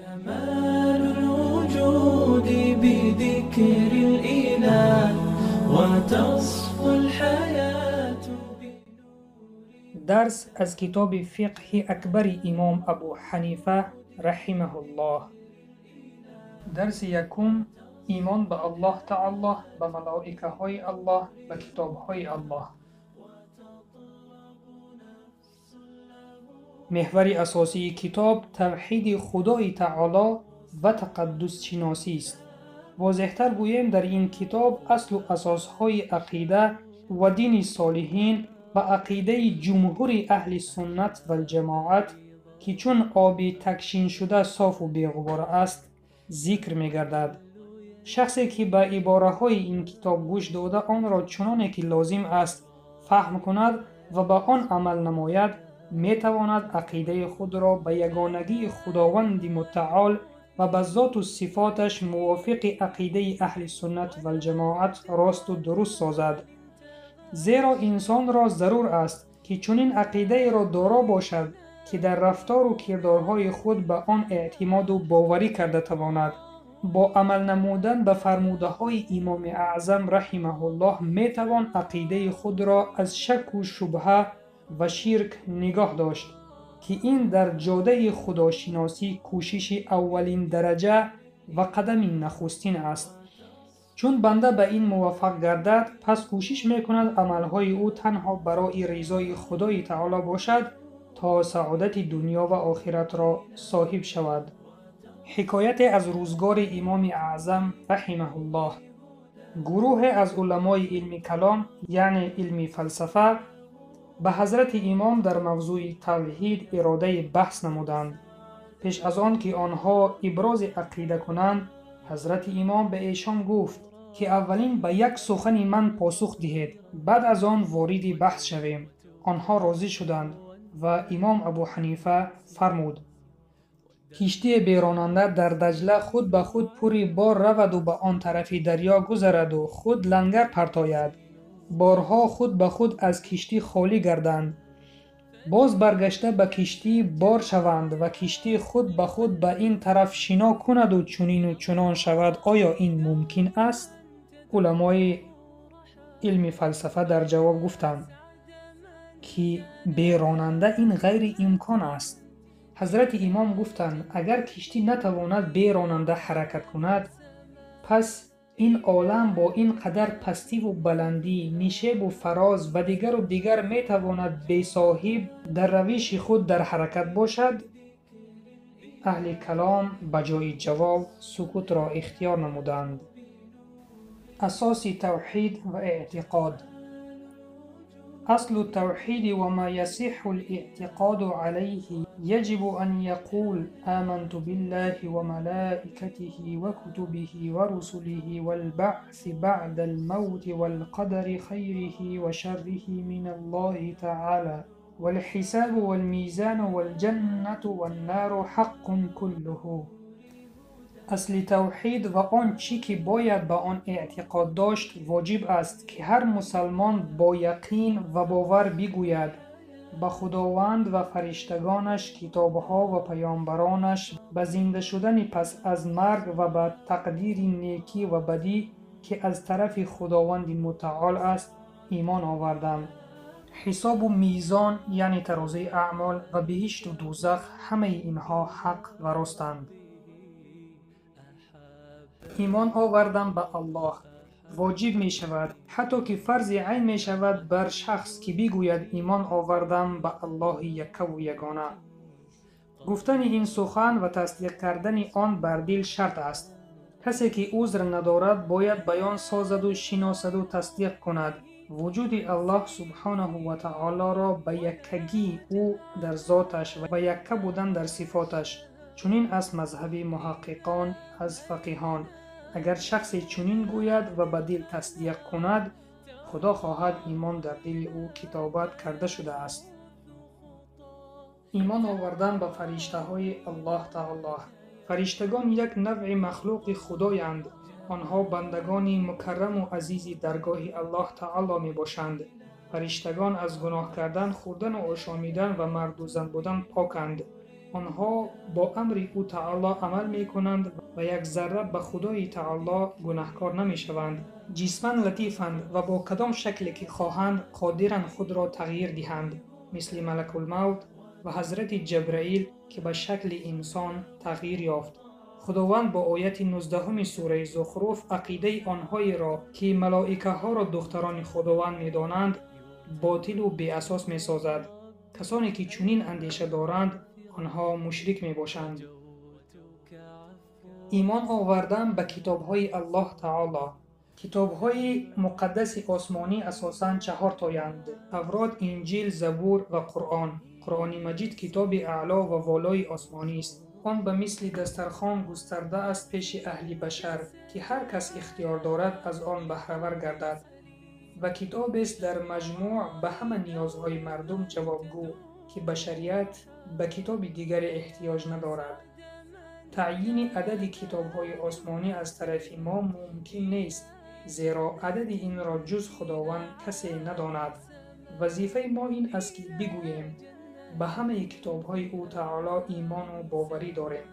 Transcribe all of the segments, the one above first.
كمال الوجود بذكر الإله وتصفو الحياة. درس از کتاب فقه اکبر امام ابو حنیفه رحمه الله. درس یکم، ایمان به الله تعالی، به ملائکه های الله، به کتاب های الله. محور اساسی کتاب توحید خدای تعالی و تقدس شناسی است. واضح‌تر گوییم در این کتاب اصل و اساسهای عقیده و دین صالحین و عقیده جمهور اهل سنت و الجماعت که چون آبی تکشین شده صاف و بی‌غبار است ذکر می‌گردد. شخصی که به عباره‌های این کتاب گوش داده آن را چنانه که لازم است فهم کند و به آن عمل نماید، می‌تواند عقیده خود را به یگانگی خداوند متعال و به ذات و صفاتش موافق عقیده اهل سنت و الجماعت راست و درست سازد. زیرا انسان را ضرور است که چنین عقیده را دارا باشد که در رفتار و کردارهای خود به آن اعتماد و باوری کرده تواند. با عمل نمودن به فرموده‌های امام اعظم رحمه الله میتوان عقیده خود را از شک و شبهه و شرک نگاه داشت که این در جاده خداشناسی کوشش اولین درجه و قدم نخستین است. چون بنده به این موفق گردد پس کوشش میکند عملهای او تنها برای رضای خدای تعالی باشد تا سعادت دنیا و آخرت را صاحب شود. حکایت از روزگار امام اعظم رحمه الله. گروه از علمای علم کلام یعنی علم فلسفه به حضرت امام در موضوع توحید اراده بحث نمودند. پیش از آن که آنها ابراز عقیده کنند حضرت امام به ایشان گفت که اولین به یک سخن من پاسخ دهید، بعد از آن وارد بحث شویم. آنها راضی شدند و امام ابو حنیفه فرمود کشتی بیراننده در دجله خود به خود پوری بار رود و به آن طرف دریا گذرد و خود لنگر پرتاید. بارها خود به خود از کشتی خالی گردند، باز برگشته به کشتی بار شوند و کشتی خود به خود به این طرف شنا کند و چنین و چنان شود. آیا این ممکن است؟ علمای علم فلسفه در جواب گفتند که بیراننده این غیر امکان است. حضرت امام گفتند اگر کشتی نتواند بیراننده حرکت کند پس این عالم با این قدر پستی و بلندی، نشیب و فراز و دیگر میتواند بی صاحب در روش خود در حرکت باشد؟ اهل کلام بجای جواب سکوت را اختیار نمودند. اساس توحید و اعتقاد. اصل التوحید و ما یصح الاعتقاد علیه یجب ان یقول آمنت بالله و ملائکته و کتبه و رسله والبعث بعد الموت والقدر خیره و شره من الله تعالی والحساب والمیزان والجنة والنار حق كله. اصل توحید و آن چی که باید به آن اعتقاد داشت واجب است که هر مسلمان با یقین و باور بگوید به خداوند و فرشتگانش، کتابها و پیامبرانش، به زنده شدن پس از مرگ و به تقدیر نیکی و بدی که از طرف خداوند متعال است ایمان آوردم. حساب و میزان یعنی ترازوی اعمال و بهشت و دوزخ همه اینها حق و راستند. ایمان آوردن به الله واجب می شود حتی که فرض عین می شود بر شخص که بگوید ایمان آوردم به الله یک و یگانه. گفتن این سخن و تصدیق کردن آن بر دل شرط است. کسی که عذر ندارد باید بیان سازد و شناسد و تصدیق کند وجود الله سبحانه و تعالی را به یکگی او در ذاتش و یکه بودن در صفاتش. چنین است مذهب محققان از فقیهان. اگر شخصی چنین گوید و به دل تصدیق کند خدا خواهد ایمان در دل او کتابت کرده شده است. ایمان آوردن به فرشته های الله تعالی. فرشتگان یک نوع مخلوق خدایند. آنها بندگان مکرم و عزیز درگاه الله تعالی می باشند. فرشتگان از گناه کردن، خوردن و آشامیدن و مرد و زن بودن پاکند. آنها با امر او تعالی عمل می کنند و یک ذره به خدای تعالی گناهکار نمی شوند. جسماً لطیفند و با کدام شکلی که خواهند قادرند خود را تغییر دهند، مثل ملک الموت و حضرت جبرائیل که به شکل انسان تغییر یافت. خداوند با آیت 19 سوره زخرف عقیده آنهایی را که ملائکه ها را دختران خداوند می دانند باطل و بی اساس می سازد. کسانی که چنین اندیشه دارند آنها مشرک می باشند. ایمان آوردن به کتاب‌های الله تعالی. کتاب‌های مقدس آسمانی اساساً 4 تایند: تورات، انجیل، زبور و قرآن. قرآن مجید کتاب اعلی و والای آسمانی است. آن به مثل دسترخوان گسترده است پیش اهل بشر که هر کس اختیار دارد از آن بهره‌ور گردد و کتاب است در مجموع به همه نیازهای مردم جوابگو که بشریت به کتاب دیگر احتیاج ندارد. تعیین عدد کتاب‌های آسمانی از طرف ما ممکن نیست، زیرا عدد این را جز خداوند کسی نداند. وظیفه ما این است که بگوییم به همه کتاب‌های او تعالی ایمان و باوری داریم.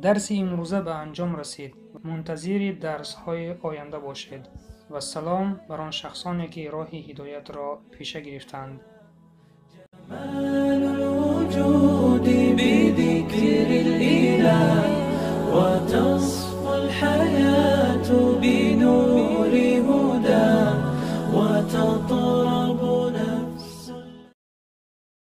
درس امروزه به انجام رسید. منتظر درس‌های آینده باشید و سلام بر آن شخصانی که راه هدایت را پیشه گرفتند. الوجود بذكر